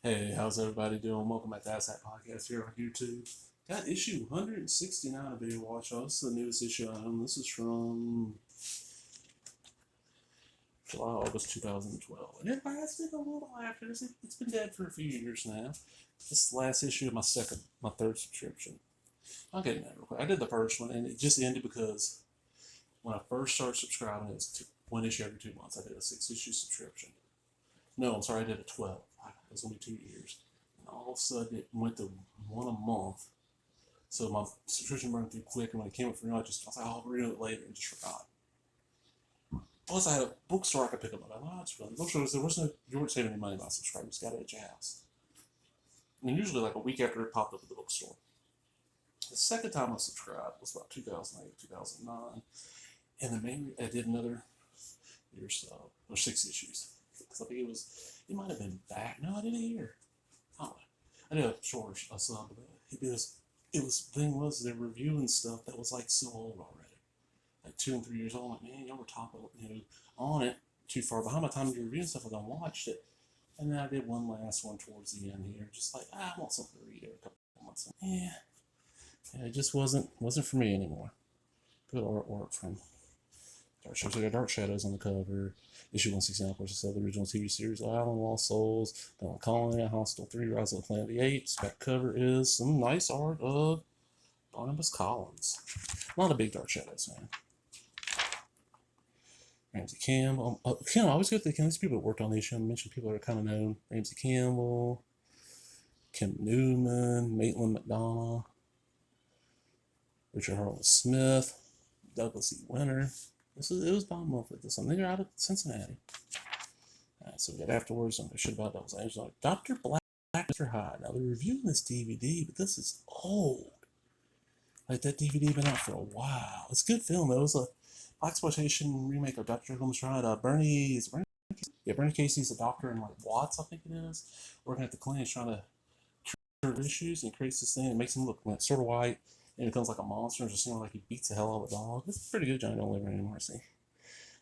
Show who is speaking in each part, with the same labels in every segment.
Speaker 1: Hey, how's everybody doing? Welcome back to Ask That Podcast here on YouTube. Got issue 169 of Video Watchdog. This is the newest issue I own. This is from July, August 2012. And it lasted a little after this. It's been dead for a few years now. This is the last issue of my third subscription. I'll get into that real quick. I did the first one, and it just ended because when I first started subscribing, it was one issue every 2 months. I did a 6-issue subscription. No, I'm sorry, I did a 12. It was only 2 years. And all of a sudden, it went to one a month. So my subscription ran through quick, and when it came up for renewal, I was like, I'll renew it later, and just forgot. Plus, I had a bookstore I could pick up. I'm like, oh, that's fun. Bookstore, you weren't saving any money by subscribing. You just got it at your house. And usually, like a week after it popped up at the bookstore. The second time I subscribed was about 2008, 2009. And then I did another year or so, or 6 issues. I think it might have been back. No, I did a year. Oh, I did a shorter sub of it. The thing was, they're reviewing stuff that was like so old already. Like 2 and 3 years old. I'm like, man, y'all were on it too far behind. By the time you're reviewing stuff, I watched it. And then I did one last one towards the end here. Just like, I want something to read every couple of months. Yeah, it just wasn't for me anymore. Good artwork from Dark Shadows. We got Dark Shadows on the cover. Issue 169, of course, the original TV series Island, Lost Souls, Dawn Colony, Hostel 3, Rise of the Planet of the Apes. Back cover is some nice art of Barnabas Collins. Not a big Dark Shadows fan. Ramsey Campbell. I always go to these people that worked on the issue. I mentioned people that are kind of known. Ramsey Campbell, Kim Newman, Maitland McDonough, Richard Harlan Smith, Douglas E. Winter. It was Bob Mumford. This one. They're out of Cincinnati. Alright, so we got afterwards. I'm shit about Devil's Angel. Like Dr. Black, Mr. Hyde. Now they're reviewing this DVD, but this is old. Like that DVD been out for a while. It's a good film. It was a blaxploitation remake of Dr. Jekyll and Mr. Hyde. Bernie Casey's a doctor in like Watts, I think it is, working at the clinic trying to cure issues, and he creates this thing and makes him look like sort of white. And it becomes like a monster, and just like he beats the hell out of a dog. It's pretty good. Johnny don't live anymore. See,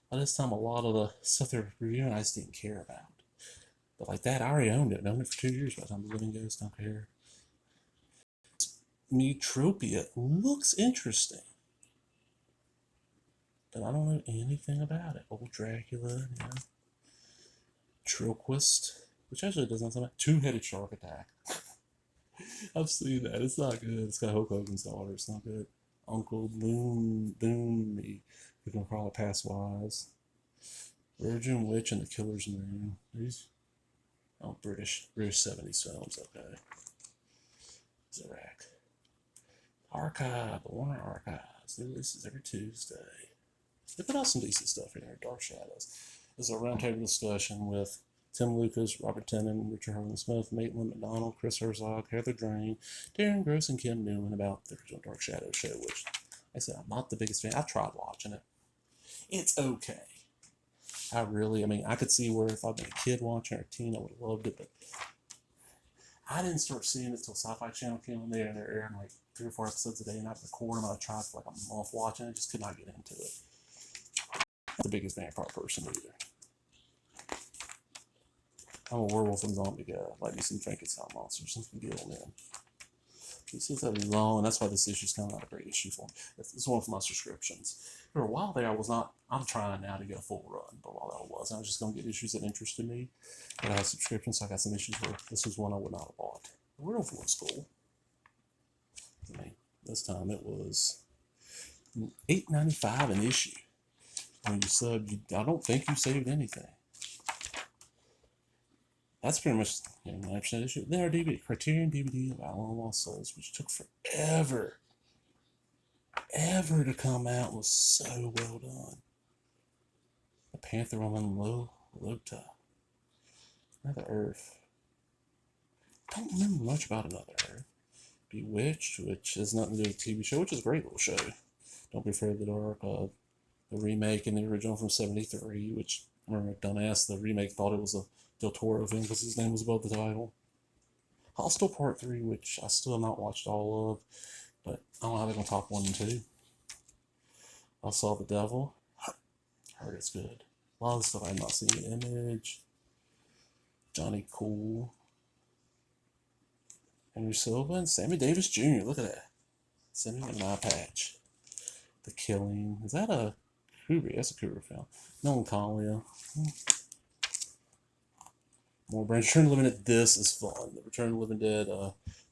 Speaker 1: by this time, a lot of the stuff they're reviewing, I just didn't care about. But like that, I already owned it. I owned it for 2 years by the time the Living Ghost. Don't care. Metropia looks interesting, but I don't know anything about it. Old Dracula, Trilquist, which actually doesn't sound like Two-Headed Shark Attack. I've seen that. It's not good. It's got Hulk Hogan's daughter. It's not good. Uncle Boom, me. You can probably pass wise. Virgin Witch and the Killer's Moon. These, British 70s films. Okay. Zarak. Archive, the Warner Archives. New releases every Tuesday. They put out some decent stuff here. Dark Shadows. This is a roundtable discussion with Tim Lucas, Robert Tennant, Richard Harlan Smith, Maitland McDonald, Chris Herzog, Heather Drain, Darren Gross, and Kim Newman about the original Dark Shadow show, which like I said, I'm not the biggest fan. I've tried watching it. It's okay. I could see where if I'd been a kid watching or a teen, I would have loved it, but I didn't start seeing it until Sci-Fi Channel came on there, and they're airing like 3 or 4 episodes a day, and I'd record them. I tried for like a month watching it, just could not get into it. Not the biggest vampire person either. I'm a werewolf and zombie guy. I like me some Frankenstein monsters. Some deal, man. This is heavy long, and that's why this issue's kind of not a great issue for me. This is one of my subscriptions. For a while there, I'm trying now to get a full run, but while I was just going to get issues that interested me. But I had subscriptions, so I got some issues where this was one I would not have bought. The Werewolf was cool. This time it was $8.95 an issue. When you sub, I don't think you saved anything. That's pretty much 9% issue. Then our DVD, Criterion DVD of Island Lost Souls, which took forever to come out, was so well done. The Panther Woman Lota. Another Earth. Don't remember much about Another Earth. Bewitched, which has nothing to do with the TV show, which is a great little show. Don't Be Afraid of the Dark. The remake and the original from '73, which I remember dumbass, the remake thought it was a Del Toro thing because his name was above the title. Hostel Part 3, which I still have not watched all of, but I don't know how they're going to top 1 and 2. I Saw the Devil. Heard it's good. A lot of the stuff I have not seen. Image. Johnny Cool. Henry Silva and Sammy Davis Jr. Look at that. Sammy with an eye patch. The Killing. Is that a Cougar? That's a Cougar film. Melancholia. More Branch. Return of the Living Dead. This is fun. The Return of the Living Dead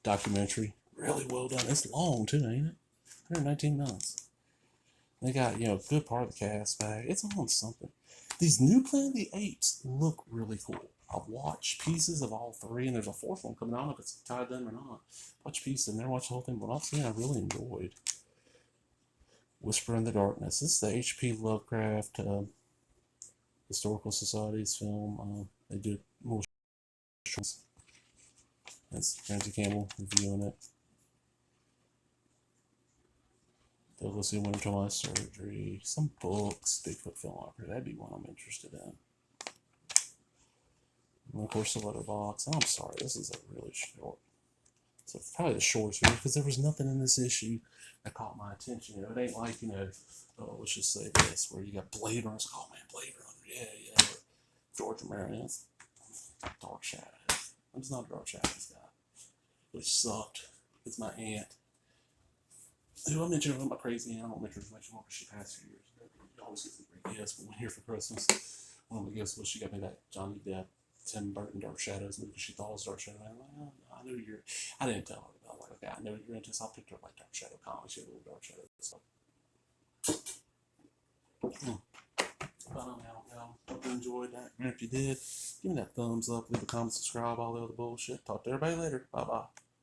Speaker 1: documentary. Really well done. It's long too, ain't it? 119 minutes. They got, a good part of the cast back. It's on something. These new Planet of the Apes look really cool. I've watched pieces of all three, and there's a fourth one coming out. I don't know if it's tied in or not. Watch pieces, and never watched the whole thing, but I've seen I really enjoyed. Whisper in the Darkness. This is the H.P. Lovecraft Historical Society's film. They did little shorts. That's Ramsey Campbell reviewing it. Douglas C. Winter My Surgery. Some books. Bigfoot Film Opera. That'd be one I'm interested in. And of course, the Letterbox. I'm sorry, this is a really short. So it's probably the shortest video because there was nothing in this issue that caught my attention. It ain't like, let's just say this, where you got Blade Runner. It's like, oh man, Blade Runner, yeah. George Romero, Dark Shadows. I'm just not a Dark Shadows guy. Which sucked. It's my aunt. Who I mentioned about my crazy aunt. I don't mention her much more because she passed 2 years ago. You always get some great gifts, but one here for Christmas, one of the gifts was she got me that Johnny Depp, Tim Burton Dark Shadows movie because she thought it was Dark Shadow. I'm like, oh, I knew you're. I didn't tell her about like, okay, I know you're into. So I picked her up like Dark Shadow comics. She had a little Dark Shadow stuff. Hope you enjoyed that. And if you did, give me that thumbs up, leave a comment, subscribe, all the other bullshit. Talk to everybody later. Bye bye.